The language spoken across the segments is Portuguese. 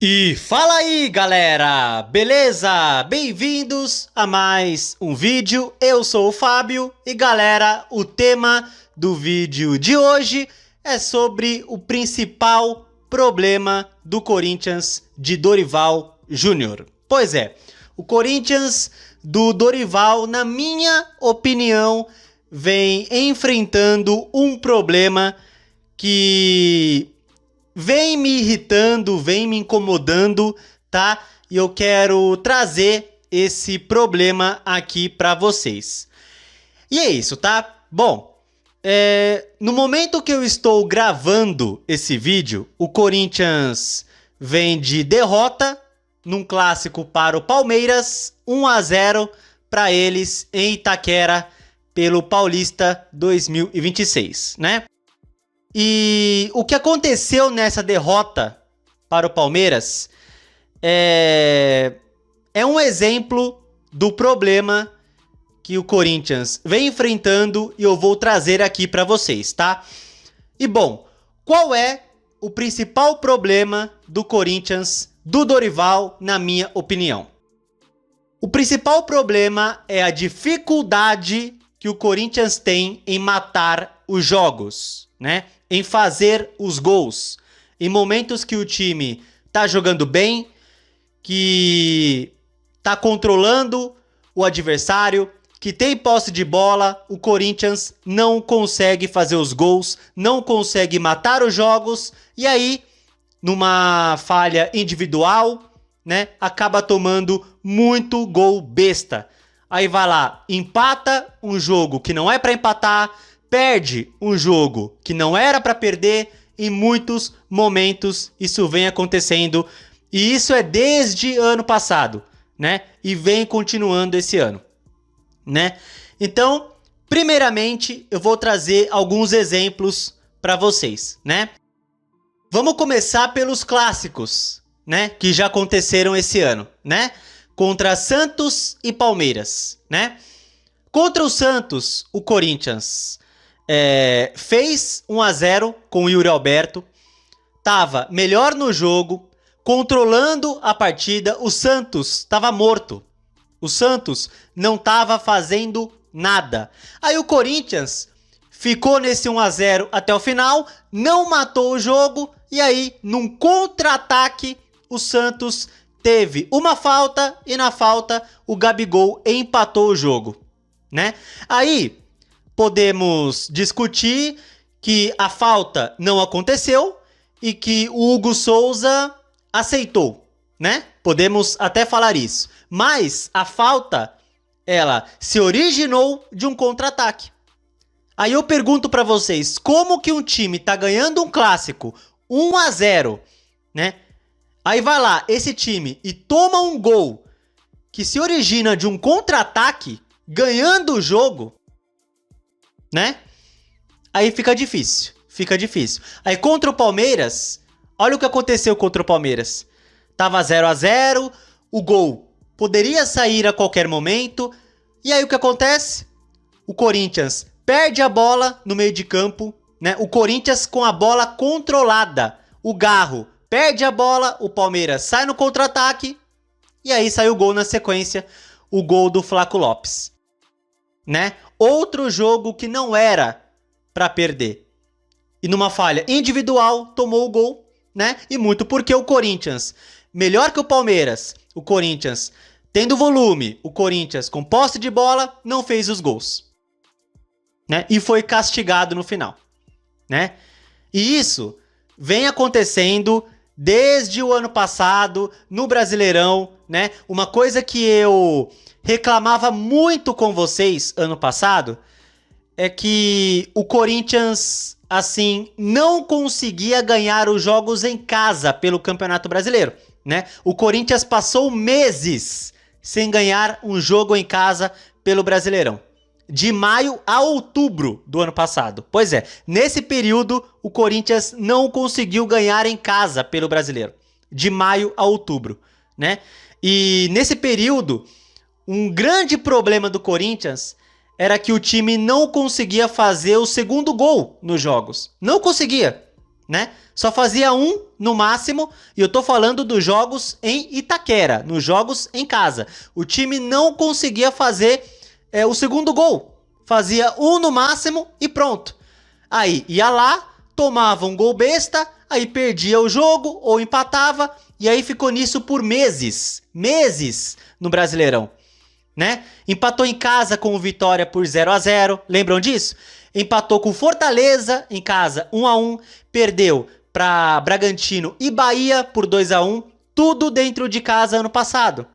E fala aí, galera! Beleza? Bem-vindos a mais um vídeo. Eu sou o Fábio e, galera, o tema do vídeo de hoje é sobre o principal problema do Corinthians de Dorival Júnior. Pois é, o Corinthians do Dorival, na minha opinião, vem enfrentando um problema que vem me irritando, vem me incomodando, tá? E eu quero trazer esse problema aqui para vocês. E é isso, tá? Bom, no momento que eu estou gravando esse vídeo, o Corinthians vem de derrota num clássico para o Palmeiras, 1-0 para eles em Itaquera pelo Paulista 2026, né? E o que aconteceu nessa derrota para o Palmeiras é um exemplo do problema que o Corinthians vem enfrentando e eu vou trazer aqui para vocês, tá? E bom, qual é o principal problema do Corinthians do Dorival, na minha opinião? O principal problema é a dificuldade que o Corinthians tem em matar os jogos, né? Em fazer os gols. Em momentos que o time tá jogando bem, que tá controlando o adversário, que tem posse de bola, o Corinthians não consegue fazer os gols, não consegue matar os jogos, e aí, numa falha individual, né, acaba tomando muito gol besta. Aí vai lá, empata um jogo que não é para empatar, perde um jogo que não era para perder. Em muitos momentos isso vem acontecendo, e isso é desde ano passado, né? E vem continuando esse ano, né? Então, primeiramente, eu vou trazer alguns exemplos para vocês, né? Vamos começar pelos clássicos, né? Que já aconteceram esse ano, né? Contra Santos e Palmeiras, né? Contra o Santos, o Corinthians fez 1-0 com o Yuri Alberto, tava melhor no jogo, controlando a partida. O Santos estava morto, o Santos não estava fazendo nada. Aí o Corinthians ficou nesse 1-0 até o final, não matou o jogo, e aí num contra-ataque o Santos teve uma falta, e na falta o Gabigol empatou o jogo, né? Aí podemos discutir que a falta não aconteceu e que o Hugo Souza aceitou, né? Podemos até falar isso. Mas a falta, ela se originou de um contra-ataque. Aí eu pergunto para vocês, como que um time tá ganhando um clássico 1-0, né? Aí vai lá esse time e toma um gol que se origina de um contra-ataque, ganhando o jogo, né? Aí fica difícil, fica difícil. Aí contra o Palmeiras, olha o que aconteceu contra o Palmeiras. Tava 0-0, o gol poderia sair a qualquer momento. E aí o que acontece? O Corinthians perde a bola no meio de campo, né? O Corinthians com a bola controlada. O Garro perde a bola, o Palmeiras sai no contra-ataque. E aí sai o gol na sequência, o gol do Flaco Lopes, né? Outro jogo que não era para perder. E numa falha individual tomou o gol, né? E muito porque o Corinthians, melhor que o Palmeiras, o Corinthians tendo volume, o Corinthians com posse de bola, não fez os gols, né? E foi castigado no final, né? E isso vem acontecendo desde o ano passado no Brasileirão, né? Uma coisa que eu reclamava muito com vocês ano passado é que o Corinthians, assim, não conseguia ganhar os jogos em casa pelo Campeonato Brasileiro, né? O Corinthians passou meses sem ganhar um jogo em casa pelo Brasileirão, de maio a outubro do ano passado. Pois é, nesse período o Corinthians não conseguiu ganhar em casa pelo Brasileiro, de maio a outubro, né? E nesse período, um grande problema do Corinthians era que o time não conseguia fazer o segundo gol nos jogos. Não conseguia, né? Só fazia um no máximo, e eu tô falando dos jogos em Itaquera, nos jogos em casa. O time não conseguia fazer o segundo gol. Fazia um no máximo e pronto. Aí ia lá, tomava um gol besta, aí perdia o jogo ou empatava, e aí ficou nisso por meses. Meses no Brasileirão, né? Empatou em casa com o Vitória por 0-0, lembram disso? Empatou com Fortaleza em casa 1-1, perdeu para Bragantino e Bahia por 2-1, tudo dentro de casa ano passado,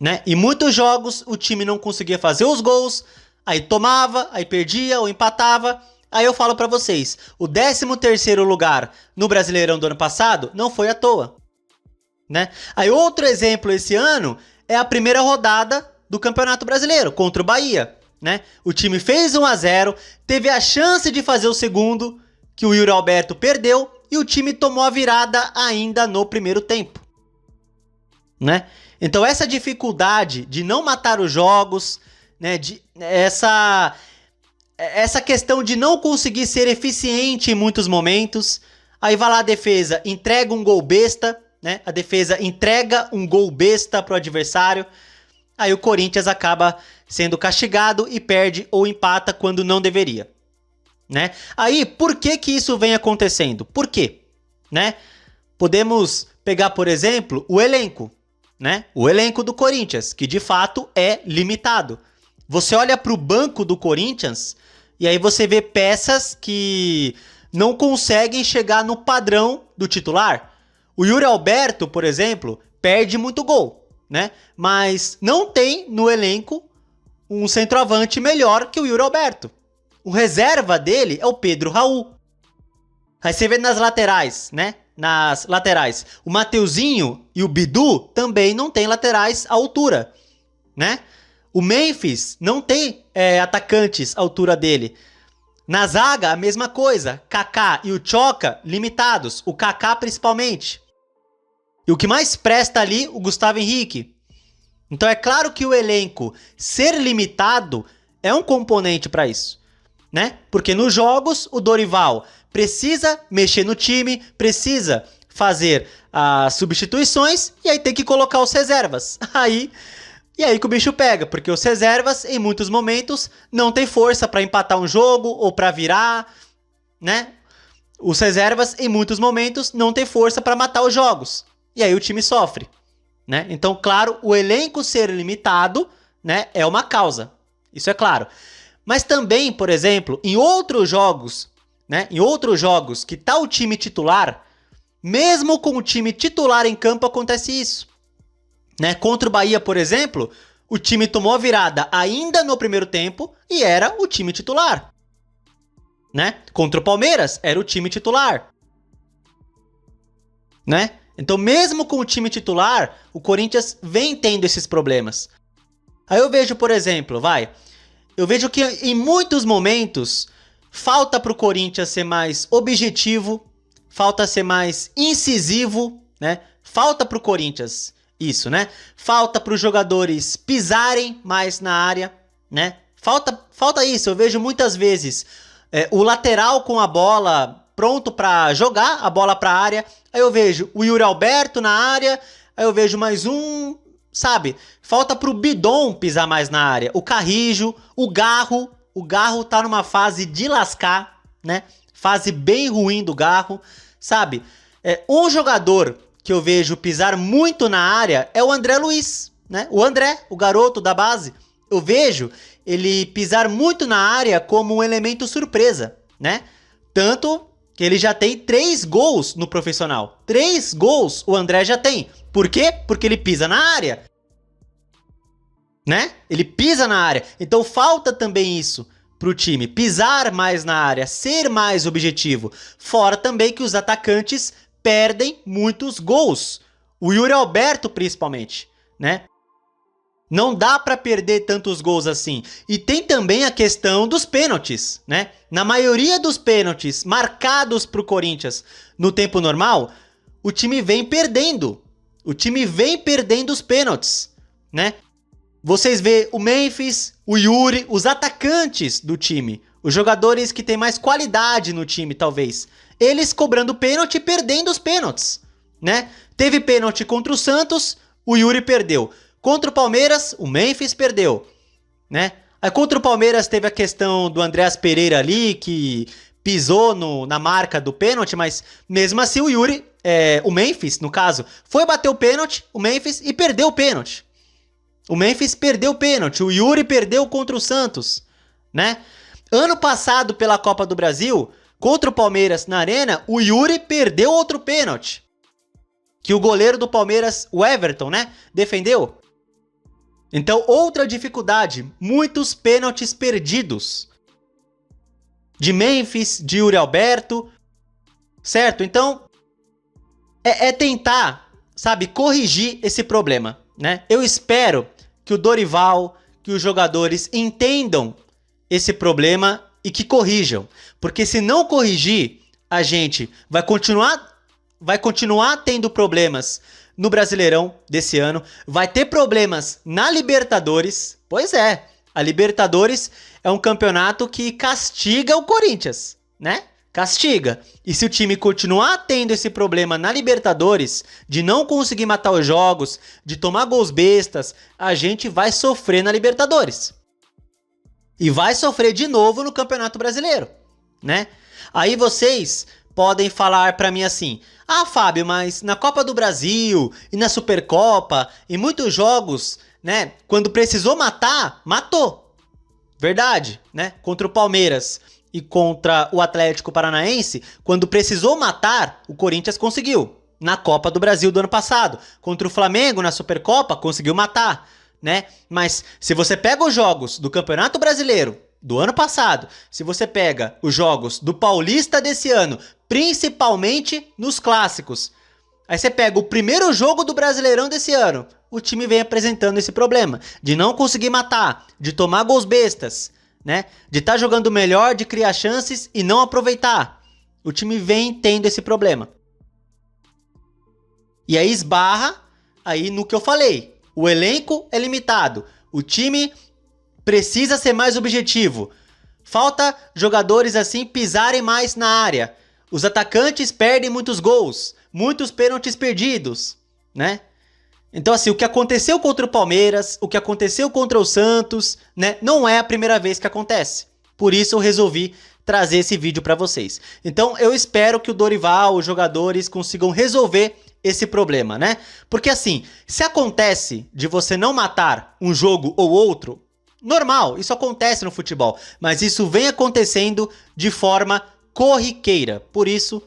né? E muitos jogos o time não conseguia fazer os gols, aí tomava, aí perdia ou empatava. Aí eu falo pra vocês, o 13º lugar no Brasileirão do ano passado não foi à toa, né? Aí outro exemplo esse ano é a primeira rodada do Campeonato Brasileiro contra o Bahia, né? O time fez 1-0, teve a chance de fazer o segundo, que o Yuri Alberto perdeu, e o time tomou a virada ainda no primeiro tempo, né? Então essa dificuldade de não matar os jogos, né, essa questão de não conseguir ser eficiente em muitos momentos, aí vai lá a defesa, entrega um gol besta, né? A defesa entrega um gol besta pro adversário, aí o Corinthians acaba sendo castigado e perde ou empata quando não deveria, né? Aí, por que que isso vem acontecendo? Por quê? Né? Podemos pegar, por exemplo, o elenco, né? O elenco do Corinthians, que de fato é limitado. Você olha para o banco do Corinthians e aí você vê peças que não conseguem chegar no padrão do titular. O Yuri Alberto, por exemplo, perde muito gol, né? Mas não tem no elenco um centroavante melhor que o Yuri Alberto. O reserva dele é o Pedro Raul. Aí você vê nas laterais, né? Nas laterais, o Mateuzinho e o Bidu também não tem laterais à altura, né? O Memphis não tem atacantes à altura dele. Na zaga, a mesma coisa. Kaká e o Choca, limitados. O Kaká principalmente. E o que mais presta ali, o Gustavo Henrique. Então é claro que o elenco ser limitado é um componente para isso, né? Porque nos jogos, o Dorival precisa mexer no time, precisa fazer as substituições e aí tem que colocar os reservas. E aí que o bicho pega, porque os reservas, em muitos momentos, não tem força para empatar um jogo ou para virar, né? Os reservas, em muitos momentos, não tem força para matar os jogos. E aí o time sofre, né? Então, claro, o elenco ser limitado, né, é uma causa. Isso é claro. Mas também, por exemplo, em outros jogos, né? Em outros jogos que tá o time titular, mesmo com o time titular em campo, acontece isso. Né? Contra o Bahia, por exemplo, o time tomou a virada ainda no primeiro tempo e era o time titular, né? Contra o Palmeiras, era o time titular, né? Então, mesmo com o time titular, o Corinthians vem tendo esses problemas. Aí eu vejo, por exemplo, eu vejo que em muitos momentos falta pro Corinthians ser mais objetivo, falta ser mais incisivo, né? Falta pro Corinthians isso, né? Falta para os jogadores pisarem mais na área, né? Falta isso. Eu vejo muitas vezes o lateral com a bola pronto para jogar a bola para a área. Aí eu vejo o Yuri Alberto na área. Aí eu vejo mais um, sabe? Falta para o Bidon pisar mais na área. O Carrijo, o Garro. O Garro tá numa fase de lascar, né? Fase bem ruim do Garro, sabe? Um jogador que eu vejo pisar muito na área é o André Luiz, né? O André, o garoto da base. Eu vejo ele pisar muito na área como um elemento surpresa, né? Tanto que ele já tem 3 gols no profissional. 3 gols o André já tem. Por quê? Porque ele pisa na área, né? Ele pisa na área. Então falta também isso pro time. Pisar mais na área, ser mais objetivo. Fora também que os atacantes perdem muitos gols. O Yuri Alberto, principalmente, né? Não dá para perder tantos gols assim. E tem também a questão dos pênaltis, né? Na maioria dos pênaltis marcados pro Corinthians no tempo normal, o time vem perdendo. O time vem perdendo os pênaltis, né? Vocês vê o Memphis, o Yuri, os atacantes do time, os jogadores que têm mais qualidade no time, talvez. eles cobrando pênalti e perdendo os pênaltis, né? Teve pênalti contra o Santos, o Yuri perdeu. Contra o Palmeiras, o Memphis perdeu, né? Aí contra o Palmeiras teve a questão do Andreas Pereira ali, que pisou na marca do pênalti, mas mesmo assim o Yuri, o Memphis, no caso, foi bater o pênalti, o Memphis, e perdeu o pênalti. O Memphis perdeu o pênalti, o Yuri perdeu contra o Santos, né? Ano passado, pela Copa do Brasil, contra o Palmeiras na Arena, o Yuri perdeu outro pênalti, que o goleiro do Palmeiras, o Everton, né, defendeu. Então, outra dificuldade, muitos pênaltis perdidos. De Memphis, de Yuri Alberto, certo? Então, é tentar, sabe, corrigir esse problema, né? Eu espero que o Dorival, que os jogadores entendam esse problema e que corrijam. Porque se não corrigir, a gente vai continuar tendo problemas no Brasileirão desse ano, vai ter problemas na Libertadores. Pois é, a Libertadores é um campeonato que castiga o Corinthians, né? Castiga. E se o time continuar tendo esse problema na Libertadores, de não conseguir matar os jogos, de tomar gols bestas, a gente vai sofrer na Libertadores. E vai sofrer de novo no Campeonato Brasileiro, né? Aí vocês podem falar pra mim assim: ah, Fábio, mas na Copa do Brasil e na Supercopa, em muitos jogos, né, quando precisou matar, matou. Verdade, né? Contra o Palmeiras e contra o Atlético Paranaense, quando precisou matar, o Corinthians conseguiu. Na Copa do Brasil do ano passado, contra o Flamengo na Supercopa, conseguiu matar, né? Mas se você pega os jogos do Campeonato Brasileiro do ano passado, se você pega os jogos do Paulista desse ano, principalmente nos clássicos, aí você pega o primeiro jogo do Brasileirão desse ano, o time vem apresentando esse problema de não conseguir matar, de tomar gols bestas, né? De estar jogando melhor, de criar chances e não aproveitar. O time vem tendo esse problema. E aí esbarra aí no que eu falei. O elenco é limitado. O time precisa ser mais objetivo. Falta jogadores assim pisarem mais na área. Os atacantes perdem muitos gols, muitos pênaltis perdidos, né? Então assim, o que aconteceu contra o Palmeiras, o que aconteceu contra o Santos, né, não é a primeira vez que acontece. Por isso eu resolvi trazer esse vídeo para vocês. Então eu espero que o Dorival, os jogadores consigam resolver esse problema, né? Porque assim, se acontece de você não matar um jogo ou outro, normal, isso acontece no futebol, mas isso vem acontecendo de forma corriqueira. Por isso,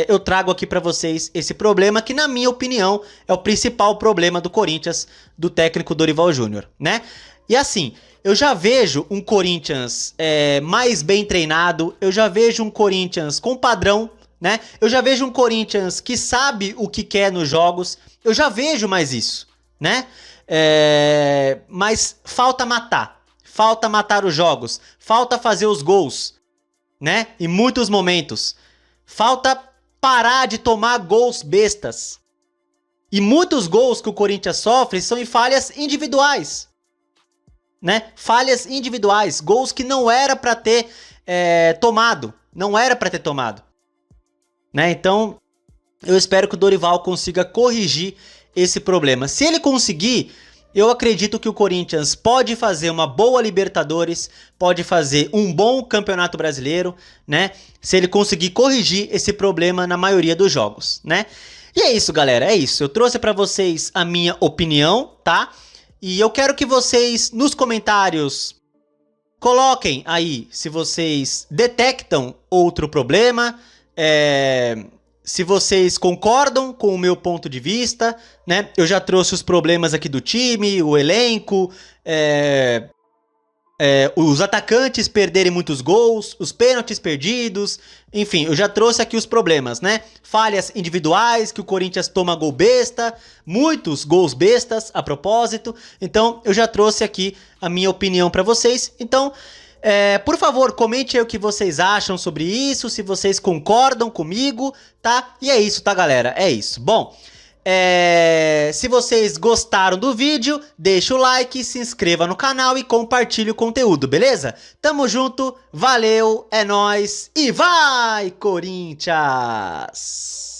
eu trago aqui para vocês esse problema que, na minha opinião, é o principal problema do Corinthians, do técnico Dorival Júnior, né? E assim, eu já vejo um Corinthians mais bem treinado, eu já vejo um Corinthians com padrão, né? Eu já vejo um Corinthians que sabe o que quer nos jogos, eu já vejo mais isso, né? Mas falta matar os jogos, falta fazer os gols, né? Em muitos momentos, falta parar de tomar gols bestas. E muitos gols que o Corinthians sofre são em falhas individuais, né? Falhas individuais, gols que não era para ter tomado, né? Então, eu espero que o Dorival consiga corrigir esse problema. Se ele conseguir, eu acredito que o Corinthians pode fazer uma boa Libertadores, pode fazer um bom Campeonato Brasileiro, né? Se ele conseguir corrigir esse problema na maioria dos jogos, né? E é isso, galera, é isso. Eu trouxe para vocês a minha opinião, tá? E eu quero que vocês, nos comentários, coloquem aí se vocês detectam outro problema, se vocês concordam com o meu ponto de vista, né? Eu já trouxe os problemas aqui do time, o elenco, os atacantes perderem muitos gols, os pênaltis perdidos, enfim, eu já trouxe aqui os problemas, né? Falhas individuais, que o Corinthians toma gol besta, muitos gols bestas a propósito. Então, eu já trouxe aqui a minha opinião para vocês. Então, por favor, comente aí o que vocês acham sobre isso, se vocês concordam comigo, tá? E é isso, tá, galera? É isso. Bom, Se vocês gostaram do vídeo, deixa o like, se inscreva no canal e compartilhe o conteúdo, beleza? Tamo junto, valeu, é nóis e vai, Corinthians!